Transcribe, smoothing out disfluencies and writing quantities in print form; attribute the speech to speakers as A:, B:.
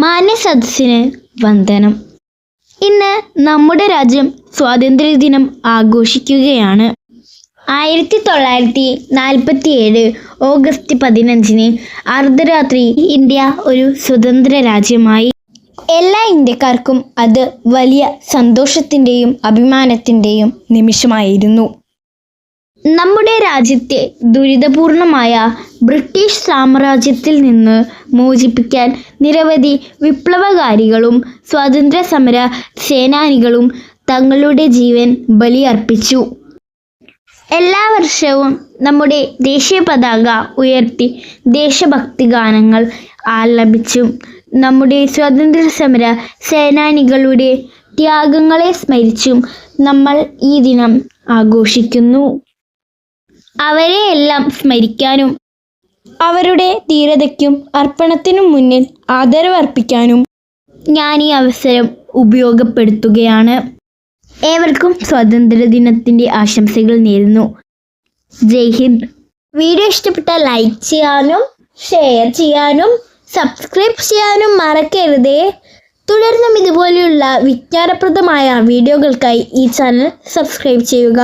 A: മാന്യസദസ്സിന് വന്ദനം. ഇന്ന് നമ്മുടെ രാജ്യം സ്വാതന്ത്ര്യദിനം ആഘോഷിക്കുകയാണ്. 1947 ഓഗസ്റ്റ് 15 അർദ്ധരാത്രി ഇന്ത്യ ഒരു സ്വതന്ത്ര രാജ്യമായി. എല്ലാ ഇന്ത്യക്കാർക്കും അത് വലിയ സന്തോഷത്തിൻ്റെയും അഭിമാനത്തിൻ്റെയും നിമിഷമായിരുന്നു. നമ്മുടെ രാജ്യത്തെ ദുരിതപൂർണമായ ബ്രിട്ടീഷ് സാമ്രാജ്യത്തിൽ നിന്ന് മോചിപ്പിക്കാൻ നിരവധി വിപ്ലവകാരികളും സ്വാതന്ത്ര്യ സമര സേനാനികളും തങ്ങളുടെ ജീവൻ ബലിയർപ്പിച്ചു. എല്ലാ വർഷവും നമ്മുടെ ദേശീയ പതാക ഉയർത്തി ദേശഭക്തി ഗാനങ്ങൾ ആലപിച്ചും നമ്മുടെ സ്വാതന്ത്ര്യ സമര സേനാനികളുടെ ത്യാഗങ്ങളെ സ്മരിച്ചും നമ്മൾ ഈ ദിനം ആഘോഷിക്കുന്നു. അവരെയെല്ലാം സ്മരിക്കാനും അവരുടെ ധീരതയ്ക്കും അർപ്പണത്തിനും മുന്നിൽ ആദരവർപ്പിക്കാനും ഞാൻ ഈ അവസരം ഉപയോഗപ്പെടുത്തുകയാണ്. ഏവർക്കും സ്വാതന്ത്ര്യദിനത്തിൻ്റെ ആശംസകൾ നേരുന്നു. ജയ് ഹിന്ദ്. വീഡിയോ ഇഷ്ടപ്പെട്ടാൽ ലൈക്ക് ചെയ്യാനും ഷെയർ ചെയ്യാനും സബ്സ്ക്രൈബ് ചെയ്യാനും മറക്കരുതേ. തുടർന്നും ഇതുപോലെയുള്ള വിജ്ഞാനപ്രദമായ വീഡിയോകൾക്കായി ഈ ചാനൽ സബ്സ്ക്രൈബ് ചെയ്യുക.